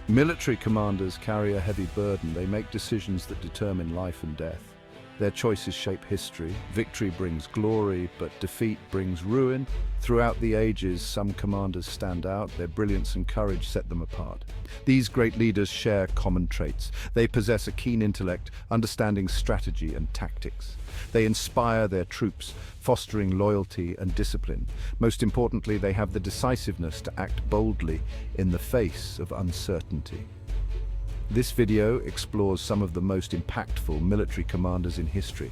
Military commanders carry a heavy burden. They make decisions that determine life and death. Their choices shape history. Victory brings glory, but defeat brings ruin. Throughout the ages, some commanders stand out. Their brilliance and courage set them apart. These great leaders share common traits. They possess a keen intellect, understanding strategy and tactics. They inspire their troops, fostering loyalty and discipline. Most importantly, they have the decisiveness to act boldly in the face of uncertainty. This video explores some of the most impactful military commanders in history.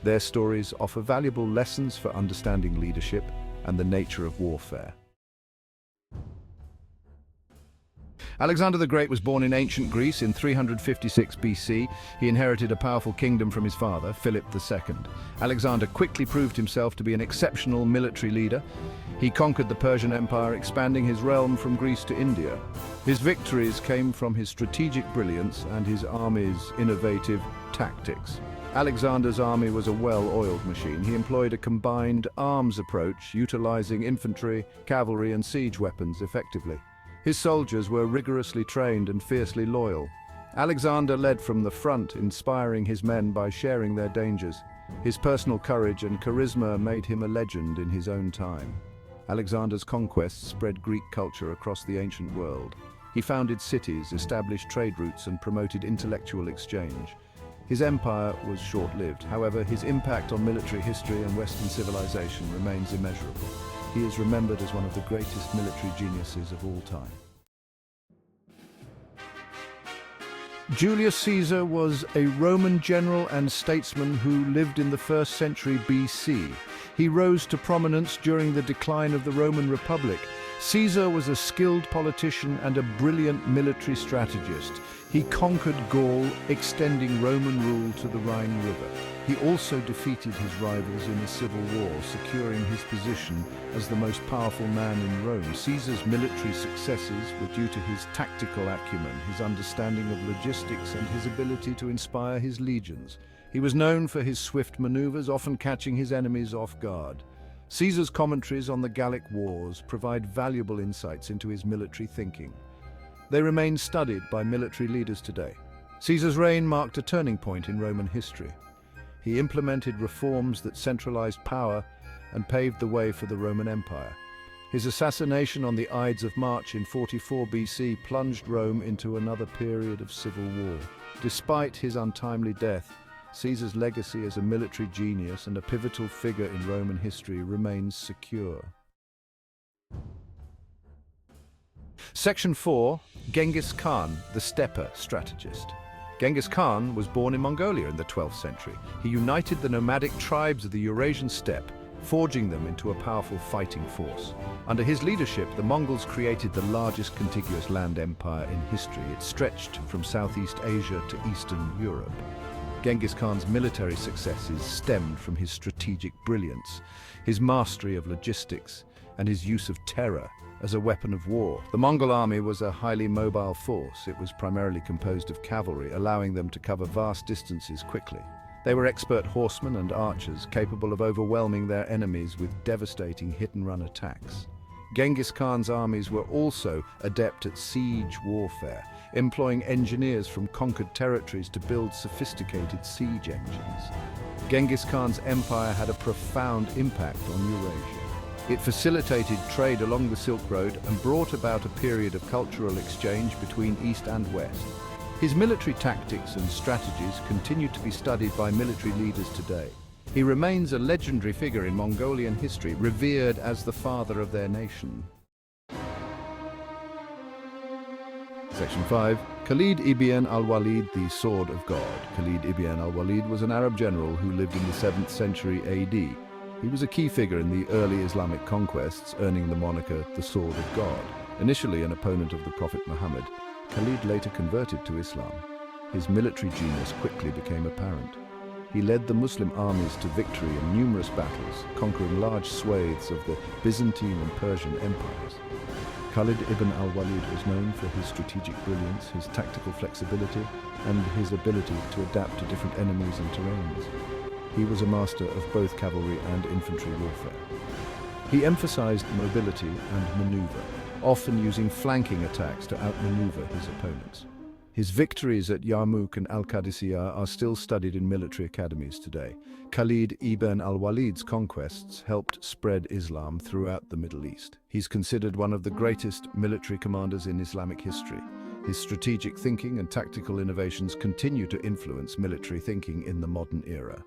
Their stories offer valuable lessons for understanding leadership and the nature of warfare. Alexander the Great was born in ancient Greece in 356 BC. He inherited a powerful kingdom from his father, Philip II. Alexander quickly proved himself to be an exceptional military leader. He conquered the Persian Empire, expanding his realm from Greece to India. His victories came from his strategic brilliance and his army's innovative tactics. Alexander's army was a well-oiled machine. He employed a combined arms approach, utilizing infantry, cavalry, and siege weapons effectively. His soldiers were rigorously trained and fiercely loyal. Alexander led from the front, inspiring his men by sharing their dangers. His personal courage and charisma made him a legend in his own time. Alexander's conquests spread Greek culture across the ancient world. He founded cities, established trade routes, and promoted intellectual exchange. His empire was short-lived. However, his impact on military history and Western civilization remains immeasurable. He is remembered as one of the greatest military geniuses of all time. Julius Caesar was a Roman general and statesman who lived in the 1st century BC. He rose to prominence during the decline of the Roman Republic. Caesar was a skilled politician and a brilliant military strategist. He conquered Gaul, extending Roman rule to the Rhine River. He also defeated his rivals in a civil war, securing his position as the most powerful man in Rome. Caesar's military successes were due to his tactical acumen, his understanding of logistics, and his ability to inspire his legions. He was known for his swift maneuvers, often catching his enemies off guard. Caesar's commentaries on the Gallic Wars provide valuable insights into his military thinking. They remain studied by military leaders today. Caesar's reign marked a turning point in Roman history. He implemented reforms that centralized power and paved the way for the Roman Empire. His assassination on the Ides of March in 44 BC plunged Rome into another period of civil war. Despite his untimely death, Caesar's legacy as a military genius and a pivotal figure in Roman history remains secure. Section 4. Genghis Khan, the Steppe strategist. Genghis Khan was born in Mongolia in the 12th century. He united the nomadic tribes of the Eurasian steppe, forging them into a powerful fighting force. Under his leadership, the Mongols created the largest contiguous land empire in history. It stretched from Southeast Asia to Eastern Europe. Genghis Khan's military successes stemmed from his strategic brilliance, his mastery of logistics, and his use of terror as a weapon of war. The Mongol army was a highly mobile force. It was primarily composed of cavalry, allowing them to cover vast distances quickly. They were expert horsemen and archers, capable of overwhelming their enemies with devastating hit-and-run attacks. Genghis Khan's armies were also adept at siege warfare, employing engineers from conquered territories to build sophisticated siege engines. Genghis Khan's empire had a profound impact on Eurasia. It facilitated trade along the Silk Road and brought about a period of cultural exchange between East and West. His military tactics and strategies continue to be studied by military leaders today. He remains a legendary figure in Mongolian history, revered as the father of their nation. Section 5. Khalid ibn al-Walid, the Sword of God. Khalid ibn al-Walid was an Arab general who lived in the 7th century AD. He was a key figure in the early Islamic conquests, earning the moniker the Sword of God. Initially an opponent of the Prophet Muhammad, Khalid later converted to Islam. His military genius quickly became apparent. He led the Muslim armies to victory in numerous battles, conquering large swathes of the Byzantine and Persian empires. Khalid ibn al-Walid was known for his strategic brilliance, his tactical flexibility, and his ability to adapt to different enemies and terrains. He was a master of both cavalry and infantry warfare. He emphasized mobility and maneuver. often using flanking attacks to outmaneuver his opponents. His victories at Yarmouk and al-Qadisiyah are still studied in military academies today. Khalid ibn al-Walid's conquests helped spread Islam throughout the Middle East. He's considered one of the greatest military commanders in Islamic history. His strategic thinking and tactical innovations continue to influence military thinking in the modern era.